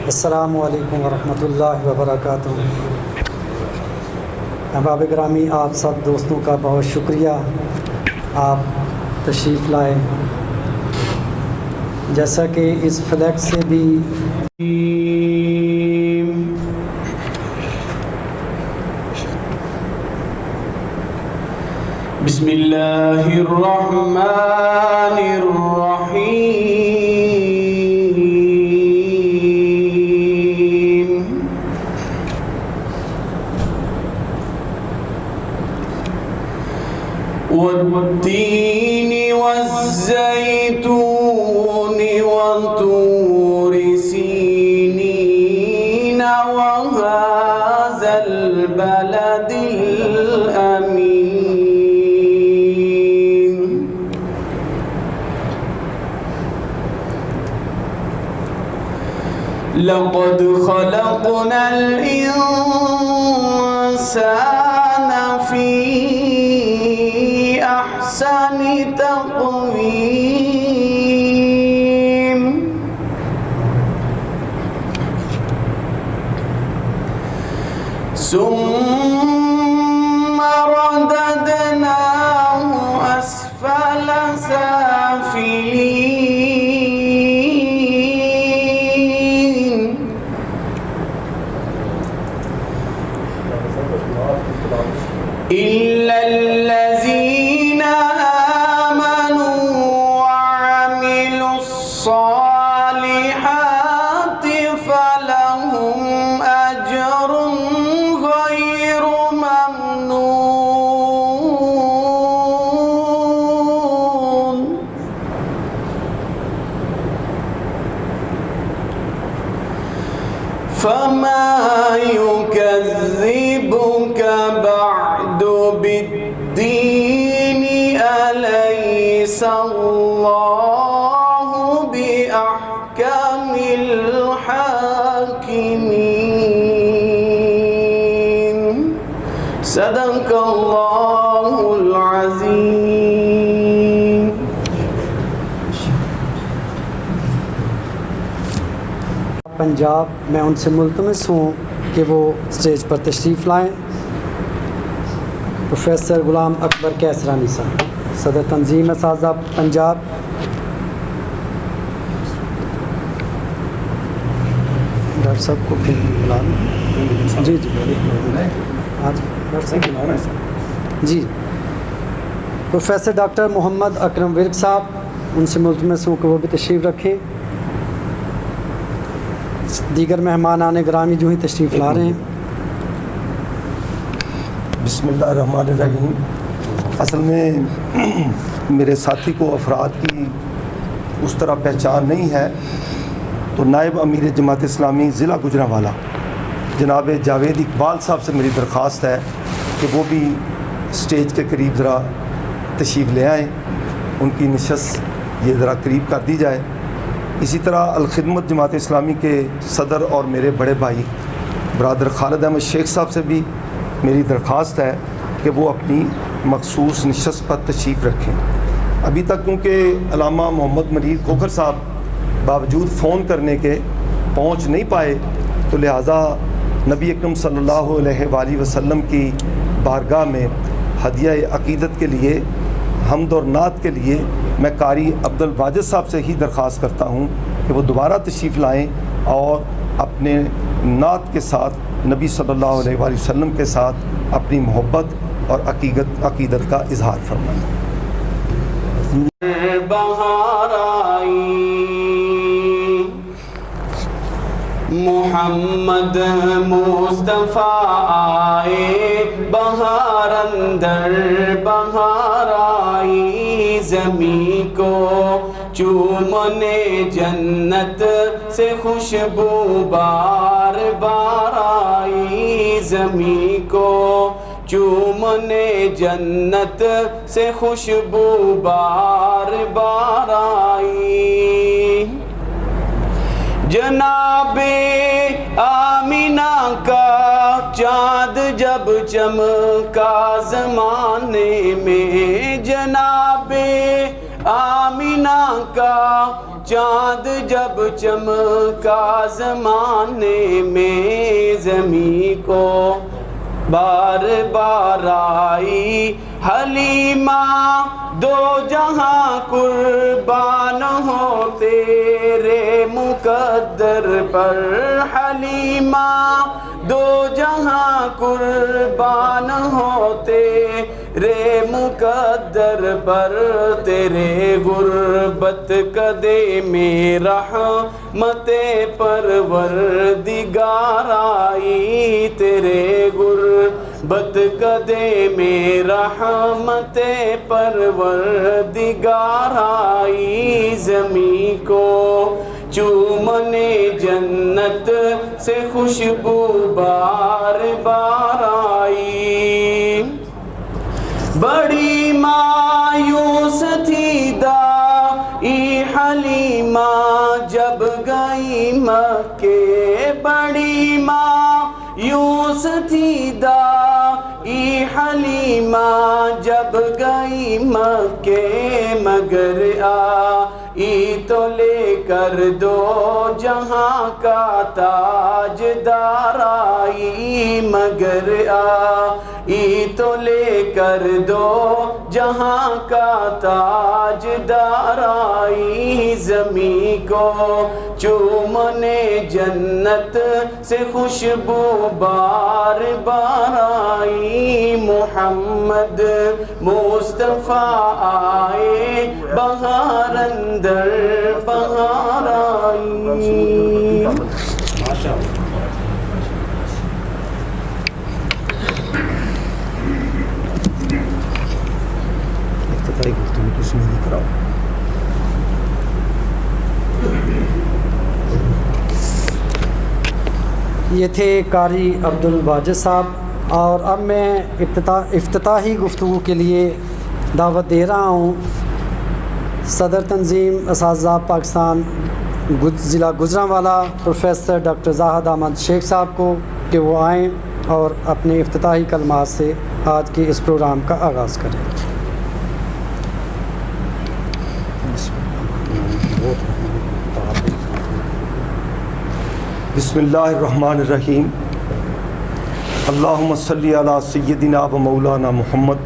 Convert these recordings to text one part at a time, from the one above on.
السلام علیکم ورحمۃ اللہ وبرکاتہ۔ احباب گرامی، آپ سب دوستوں کا بہت شکریہ، آپ تشریف لائے۔ جیسا کہ اس فلیکس سے بھی بسم اللہ الرحمن الرحیم۔ والتین والزیتون وطور سینین وهذا البلد الأمین۔ لقد خلقنا الإنسان في أحسن تقويم ثم رددناه أسفل سافلين إلا الذين آمنوا وعملوا الصالحات فلهم أجر غير ممنون۔ فما يكذبك بعد بالدين أليس الله بأحكم الحاكمين۔ صدق الله العظيم۔ پنجاب، میں ان سے ملتمس ہوں کہ وہ اسٹیج پر تشریف لائیں۔ پروفیسر غلام اکبر کیسرانی صاحب، صدر تنظیم اساتذہ پنجاب۔ ڈاکٹر صاحب کو پھر بلا لیں۔ جی آج ڈاکٹر صاحب بلا رہے ہیں۔ جی پروفیسر ڈاکٹر محمد اکرم ورک صاحب، ان سے ملتمس ہوں کہ وہ بھی تشریف رکھیں۔ دیگر مہمان آنے گرامی جو ہی تشریف لا رہے ہیں۔ بسم اللہ الرحمن الرحیم۔ اصل میں میرے ساتھی کو افراد کی اس طرح پہچان نہیں ہے، تو نائب امیر جماعت اسلامی ضلع گوجرانوالہ جناب جاوید اقبال صاحب سے میری درخواست ہے کہ وہ بھی اسٹیج کے قریب ذرا تشریف لے آئیں، ان کی نشست یہ ذرا قریب کر دی جائے۔ اسی طرح الخدمت جماعت اسلامی کے صدر اور میرے بڑے بھائی برادر خالد احمد شیخ صاحب سے بھی میری درخواست ہے کہ وہ اپنی مخصوص نشست پر تشریف رکھیں۔ ابھی تک کیونکہ علامہ محمد منیر کھوکھر صاحب باوجود فون کرنے کے پہنچ نہیں پائے، تو لہٰذا نبی اکرم صلی اللہ علیہ وآلہ وسلم کی بارگاہ میں ہدیہ عقیدت کے لیے، حمد اور نعت کے لیے میں قاری عبدالواجد صاحب سے ہی درخواست کرتا ہوں کہ وہ دوبارہ تشریف لائیں اور اپنے نعت کے ساتھ نبی صلی اللہ علیہ وآلہ وسلم کے ساتھ اپنی محبت اور عقیدت کا اظہار فرمائیں۔ بہار آئی محمد مصطفیٰ آئے، بہار اندر بہار آئی، زمین کو چومنے جنت سے خوشبو بار بار آئی، زمین کو چومنے جنت سے خوشبو بار بار آئی۔ جناب آمینہ کا چاند جب چمکا زمانے میں، جناب آمینہ کا چاند جب چمکا زمانے میں زمیں کو بار بار آئی حلیمہ دو جہاں قربان ہو تیرے مقدر پر حلیمہ دو جہاں قربان ہو تیرے مقدر پر تیرے غربت کدے میں رحمت پروردگار آئی تیرے غربت کدے میں رحمت پروردگار آئی زمین کو چومنے جنت سے خوشبو بار بار آئی بڑی مایوس تھی دائی حلیمہ جب گئی مکے بڑی مایوس تھی دائی حلیمہ جب گئی مکے مگر آئی تو لے کر دو جہاں کا تاجدار آئی مگر آئی تو لے کر دو جہاں کا تاجدار آئی زمین کو چومنے جنت سے خوشبو بار بار آئی محمد مصطفیٰ آئے بہار اندر بہار آئی یہ تھے قاری عبدالواجد صاحب، اور اب میں افتتاحی گفتگو کے لیے دعوت دے رہا ہوں صدر تنظیم اساتذہ پاکستان ضلع گجرانوالہ پروفیسر ڈاکٹر زاہد احمد شیخ صاحب کو کہ وہ آئیں اور اپنے افتتاحی کلمات سے آج کے اس پروگرام کا آغاز کریں۔ بسم اللہ الرحمن الرحیم، اللہم صلی علی سیدنا و مولانا محمد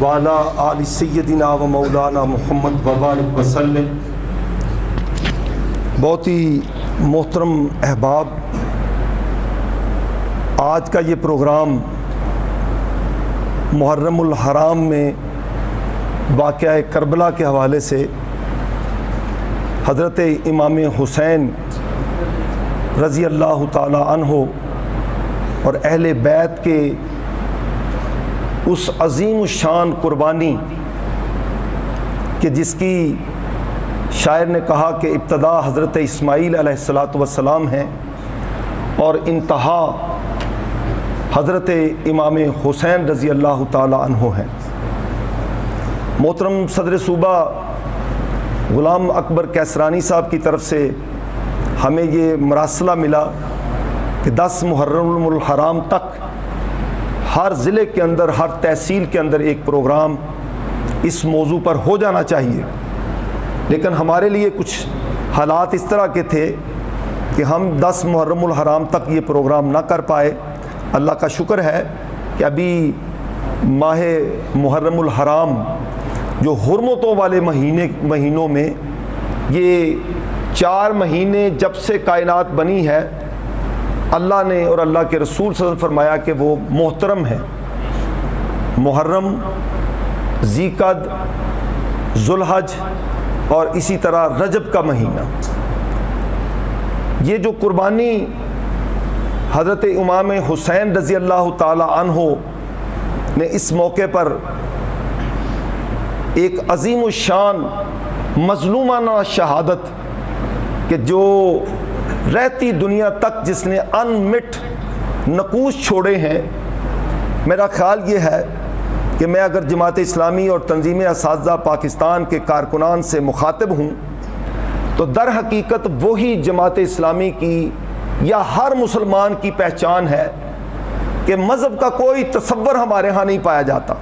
وعلی آل سیدنا و مولانا محمد وبارک وسلم۔ بہت ہی محترم احباب، آج کا یہ پروگرام محرم الحرام میں واقعہ کربلا کے حوالے سے حضرت امام حسین رضی اللہ تعالی عنہ اور اہل بیت کے اس عظیم الشان قربانی کہ جس کی شاعر نے کہا کہ ابتدا حضرت اسماعیل علیہ السلام ہیں اور انتہا حضرت امام حسین رضی اللہ تعالی عنہ ہیں۔ محترم صدر صوبہ غلام اکبر کیسرانی صاحب کی طرف سے ہمیں یہ مراسلہ ملا کہ 10 محرم الحرام تک ہر ضلع کے اندر، ہر تحصیل کے اندر ایک پروگرام اس موضوع پر ہو جانا چاہیے، لیکن ہمارے لیے کچھ حالات اس طرح کے تھے کہ ہم 10 محرم الحرام تک یہ پروگرام نہ کر پائے۔ اللہ کا شکر ہے کہ ابھی ماہ محرم الحرام جو حرمتوں والے مہینوں میں یہ 4 مہینے جب سے کائنات بنی ہے، اللہ نے اور اللہ کے رسول صلی اللہ علیہ وسلم فرمایا کہ وہ محترم ہیں۔ محرم، ذیقعد، ذوالحج اور اسی طرح رجب کا مہینہ، یہ جو قربانی حضرت امام حسین رضی اللہ تعالی عنہ نے اس موقع پر ایک عظیم الشان مظلومانہ شہادت کہ جو رہتی دنیا تک جس نے انمٹ نقوش چھوڑے ہیں، میرا خیال یہ ہے کہ میں اگر جماعت اسلامی اور تنظیم اساتذہ پاکستان کے کارکنان سے مخاطب ہوں تو در حقیقت وہی جماعت اسلامی کی یا ہر مسلمان کی پہچان ہے کہ مذہب کا کوئی تصور ہمارے ہاں نہیں پایا جاتا،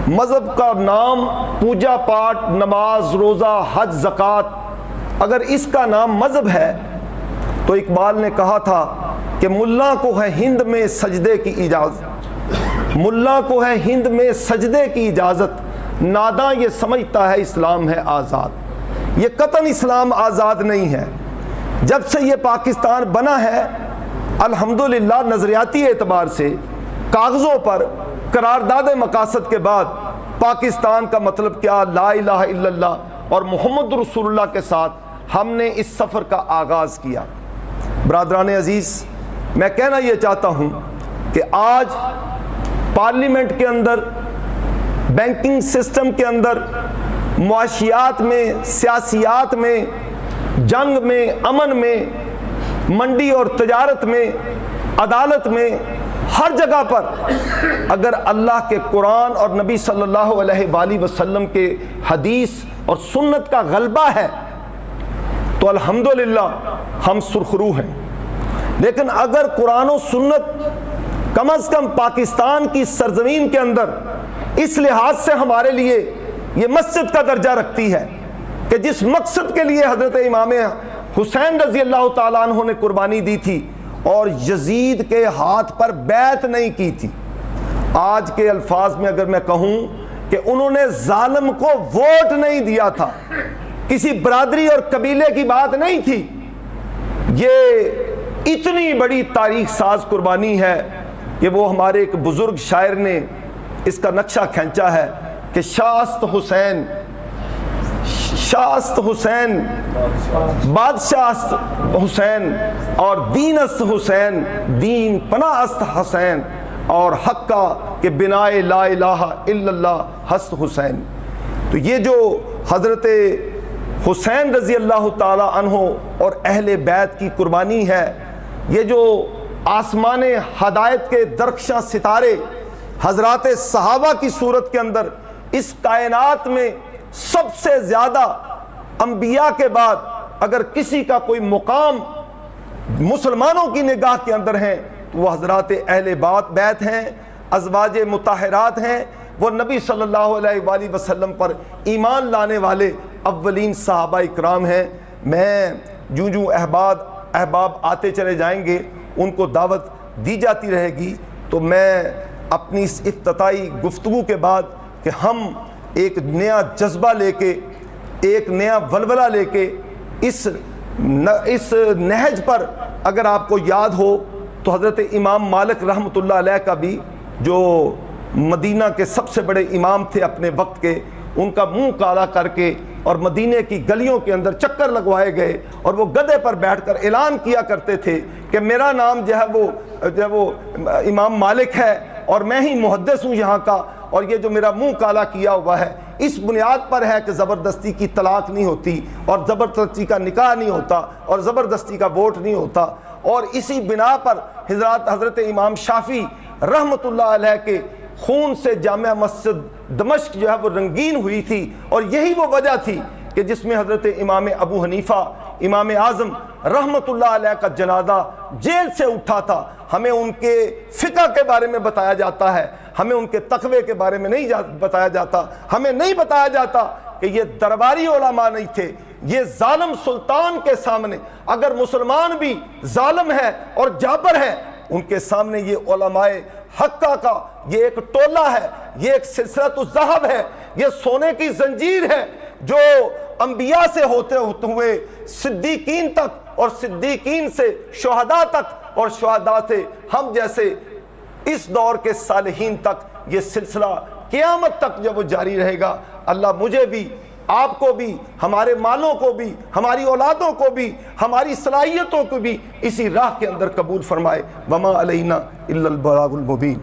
مذہب کا نام پوجا پاٹ، نماز، روزہ، حج، زکوٰۃ، اگر اس کا نام مذہب ہے تو اقبال نے کہا تھا کہ ملا کو ہے ہند میں سجدے کی اجازت، ملا کو ہے ہند میں سجدے کی اجازت، ناداں یہ سمجھتا ہے اسلام ہے آزاد۔ یہ قطعاً اسلام آزاد نہیں ہے۔ جب سے یہ پاکستان بنا ہے الحمدللہ نظریاتی اعتبار سے کاغذوں پر قرارداد مقاصد کے بعد پاکستان کا مطلب کیا، لا الہ الا اللہ اور محمد رسول اللہ کے ساتھ ہم نے اس سفر کا آغاز کیا۔ برادران عزیز، میں کہنا یہ چاہتا ہوں کہ آج پارلیمنٹ کے اندر، بینکنگ سسٹم کے اندر، معاشیات میں، سیاسیات میں، جنگ میں، امن میں، منڈی اور تجارت میں، عدالت میں، ہر جگہ پر اگر اللہ کے قرآن اور نبی صلی اللہ علیہ وآلہ وسلم کے حدیث اور سنت کا غلبہ ہے تو الحمدللہ ہم سرخرو ہیں۔ لیکن اگر قرآن و سنت کم از کم پاکستان کی سرزمین کے اندر اس لحاظ سے ہمارے لیے یہ مسجد کا درجہ رکھتی ہے کہ جس مقصد کے لیے حضرت امام حسین رضی اللہ تعالیٰ عنہ نے قربانی دی تھی اور یزید کے ہاتھ پر بیعت نہیں کی تھی، آج کے الفاظ میں اگر میں کہوں کہ انہوں نے ظالم کو ووٹ نہیں دیا تھا، کسی برادری اور قبیلے کی بات نہیں تھی، یہ اتنی بڑی تاریخ ساز قربانی ہے کہ وہ ہمارے ایک بزرگ شاعر نے اس کا نقشہ کھینچا ہے کہ شاست حسین، شاست حسین، بادشاہ است حسین اور دین است حسین، دین پناہ است حسین اور حق کا کہ بنائے لا الہ الا اللہ ہست حسین۔ تو یہ جو حضرت حسین رضی اللہ تعالی عنہ اور اہل بیت کی قربانی ہے، یہ جو آسمان ہدایت کے درخشاں ستارے حضرات صحابہ کی صورت کے اندر اس کائنات میں سب سے زیادہ انبیاء کے بعد اگر کسی کا کوئی مقام مسلمانوں کی نگاہ کے اندر ہیں تو وہ حضرات اہل بیت ہیں، ازواج مطہرات ہیں، وہ نبی صلی اللہ علیہ وآلہ وسلم پر ایمان لانے والے اولین صحابہ اکرام ہیں۔ میں جوں احباب آتے چلے جائیں گے ان کو دعوت دی جاتی رہے گی، تو میں اپنی اس افتتاحی گفتگو کے بعد کہ ہم ایک نیا جذبہ لے کے، ایک نیا ولولہ لے کے اس نہج پر، اگر آپ کو یاد ہو تو حضرت امام مالک رحمۃ اللہ علیہ کا بھی، جو مدینہ کے سب سے بڑے امام تھے اپنے وقت کے، ان کا منہ کالا کر کے اور مدینے کی گلیوں کے اندر چکر لگوائے گئے اور وہ گدھے پر بیٹھ کر اعلان کیا کرتے تھے کہ میرا نام جو ہے وہ امام مالک ہے اور میں ہی محدث ہوں یہاں کا، اور یہ جو میرا منہ کالا کیا ہوا ہے اس بنیاد پر ہے کہ زبردستی کی طلاق نہیں ہوتی اور زبردستی کا نکاح نہیں ہوتا اور زبردستی کا ووٹ نہیں ہوتا، اور اسی بنا پر حضرت امام شافعی رحمۃ اللہ علیہ کے خون سے جامع مسجد دمشق جو ہے وہ رنگین ہوئی تھی، اور یہی وہ وجہ تھی کہ جس میں حضرت امام ابو حنیفہ امام اعظم رحمۃ اللہ علیہ کا جنازہ جیل سے اٹھا تھا۔ ہمیں ان کے فقہ کے بارے میں بتایا جاتا ہے، ہمیں ان کے تقوی کے بارے میں نہیں بتایا جاتا، ہمیں نہیں بتایا جاتا کہ یہ درباری علماء نہیں تھے، یہ ظالم سلطان کے سامنے اگر مسلمان بھی ظالم ہے اور جابر ہے، ان کے سامنے یہ علماء حقہ کا یہ ایک ٹولہ ہے، یہ ایک سلسلۃ الذہب ہے، یہ سونے کی زنجیر ہے جو انبیاء سے ہوتے ہوئے صدیقین تک اور صدیقین سے شہداء تک اور شہداء سے ہم جیسے اس دور کے صالحین تک یہ سلسلہ قیامت تک جب وہ جاری رہے گا۔ اللہ مجھے بھی، آپ کو بھی، ہمارے مالوں کو بھی، ہماری اولادوں کو بھی، ہماری صلاحیتوں کو بھی اسی راہ کے اندر قبول فرمائے۔ وما علینا الا البلاغ المبین۔